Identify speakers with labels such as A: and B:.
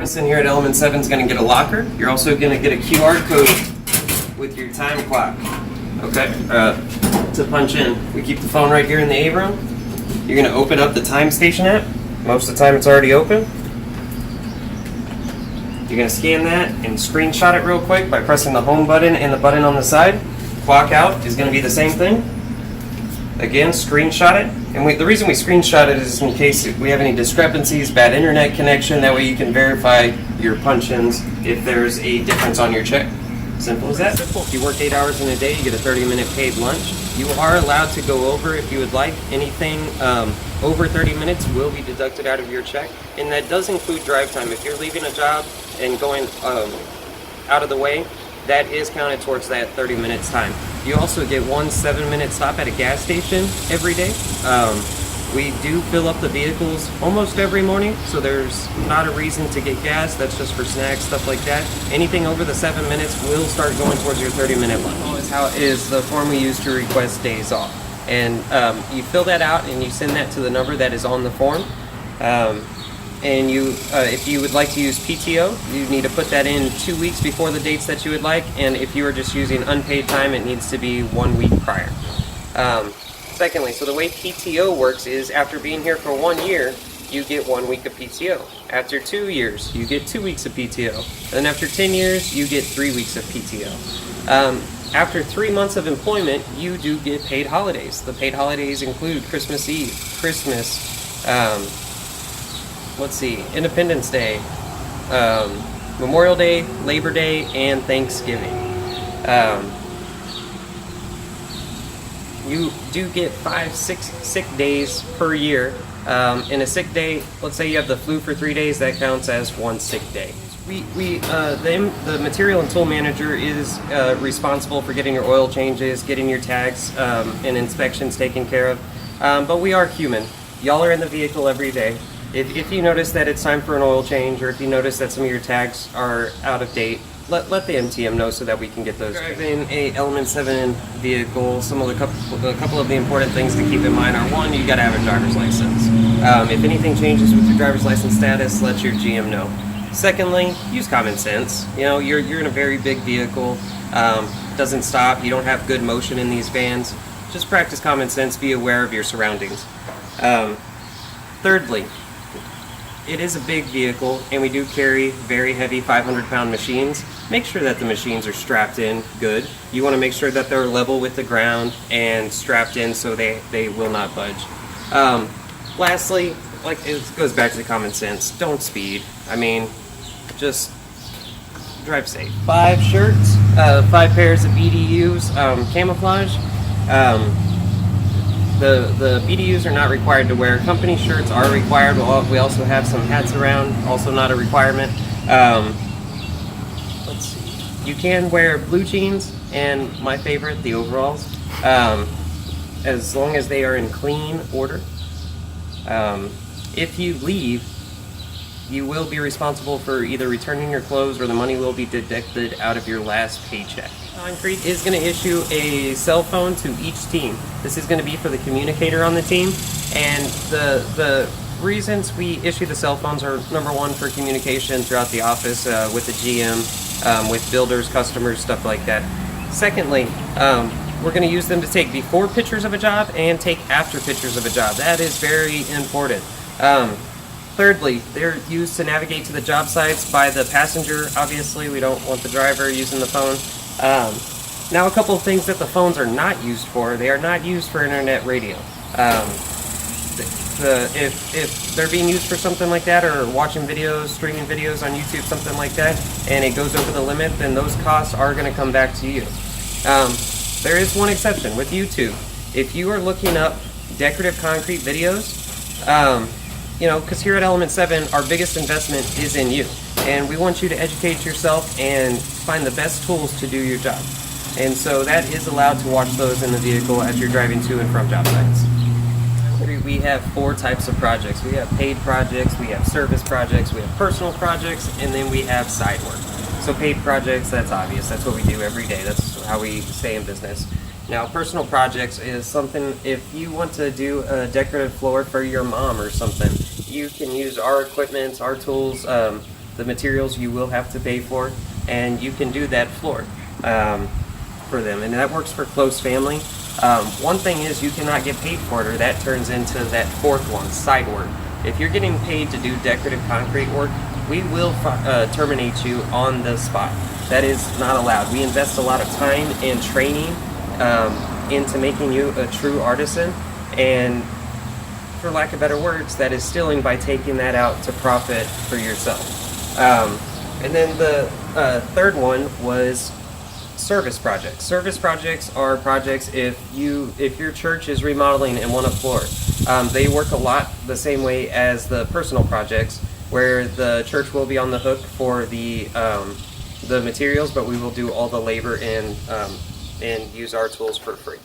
A: Artisan here at Element 7 is going to get a locker. You're also going to get a QR code with your time clock. Okay, to punch in. We keep the phone right here in the A room. You're going to open up the Time Station app. Most of the time it's already open. You're going to scan that and screenshot it real quick by pressing the home button and the button on the side. Clock out is going to be the same thing. Again, screenshot it. And the reason we screenshot it is in case we have any discrepancies, bad internet connection. That way you can verify your punch-ins if there's a difference on your check. Simple as that. Simple. If you work 8 hours in a day, you get a 30-minute paid lunch. You are allowed to go over if you would like. Anything over 30 minutes will be deducted out of your check. And that does include drive time. If you're leaving a job and going out of the way, that is counted towards that 30 minutes time. You also get one 7-minute stop at a gas station every day. We do fill up the vehicles almost every morning, so there's not a reason to get gas. That's just for snacks, stuff like that. Anything over the 7 minutes will start going towards your 30-minute lunch. Is the form we use to request days off. And you fill that out and you send that to the number that is on the form. And you, if you would like to use PTO, you need to put that in 2 weeks before the dates that you would like. And if you are just using unpaid time, it needs to be 1 week prior. Secondly, so the way PTO works is after being here for 1 year, you get 1 week of PTO. After 2 years, you get 2 weeks of PTO. And then after 10 years, you get 3 weeks of PTO. After 3 months of employment, you do get paid holidays. The paid holidays include Christmas Eve, Christmas, Independence Day, Memorial Day, Labor Day, and Thanksgiving. You do get 5-6 sick days per year. In a sick day, let's say you have the flu for 3 days, that counts as 1 sick day. The material and tool manager is responsible for getting your oil changes, getting your tags and inspections taken care of. But we are human. Y'all are in the vehicle every day. If you notice that it's time for an oil change, or if you notice that some of your tags are out of date, let the MTM know so that we can get those. Driving a Element 7 vehicle, a couple of the important things to keep in mind are: one, you got to have a driver's license. If anything changes with your driver's license status, let your GM know. Secondly, use common sense. You know, you're in a very big vehicle, doesn't stop, you don't have good motion in these vans. Just practice common sense, be aware of your surroundings. Thirdly, it is a big vehicle and we do carry very heavy 500-pound machines. Make sure that the machines are strapped in good. You want to make sure that they're level with the ground and strapped in so they will not budge. Lastly, it goes back to the common sense. Don't speed. I mean, just drive safe. 5 shirts, 5 pairs of BDUs, camouflage. The BDUs are not required to wear. Company shirts are required. We also have some hats around, also not a requirement. Let's see. You can wear blue jeans and my favorite, the overalls, as long as they are in clean order. If you leave, you will be responsible for either returning your clothes or the money will be deducted out of your last paycheck. Concrete is going to issue a cell phone to each team. This is going to be for the communicator on the team, and the reasons we issue the cell phones are: number one, for communication throughout the office with the GM, with builders, customers, stuff like that. Secondly, we're going to use them to take before pictures of a job and take after pictures of a job. That is very important. Thirdly, they're used to navigate to the job sites by the passenger. Obviously, we don't want the driver using the phone. Now, a couple of things that the phones are not used for. They are not used for internet radio. If they're being used for something like that, or watching videos, streaming videos on YouTube, something like that, and it goes over the limit, then those costs are going to come back to you. There is one exception with YouTube. If you are looking up decorative concrete videos, because here at Element 7, our biggest investment is in you. And we want you to educate yourself and find the best tools to do your job. And so that is allowed to watch those in the vehicle as you're driving to and from job sites. We have 4 types of projects. We have paid projects, we have service projects, we have personal projects, and then we have side work. So paid projects, that's obvious. That's what we do every day. That's how we stay in business. Now, personal projects is something, if you want to do a decorative floor for your mom or something, you can use our equipment, our tools. The materials you will have to pay for, and you can do that floor for them, and that works for close family. One thing is you cannot get paid for it, or that turns into that fourth one, side work. If you're getting paid to do decorative concrete work, we will terminate you on the spot. That is not allowed. We invest a lot of time and training into making you a true artisan, and for lack of better words, that is stealing by taking that out to profit for yourself. And then the third one was service projects. Service projects are projects if your church is remodeling and want a floor. They work a lot the same way as the personal projects, where the church will be on the hook for the materials, but we will do all the labor and use our tools for free.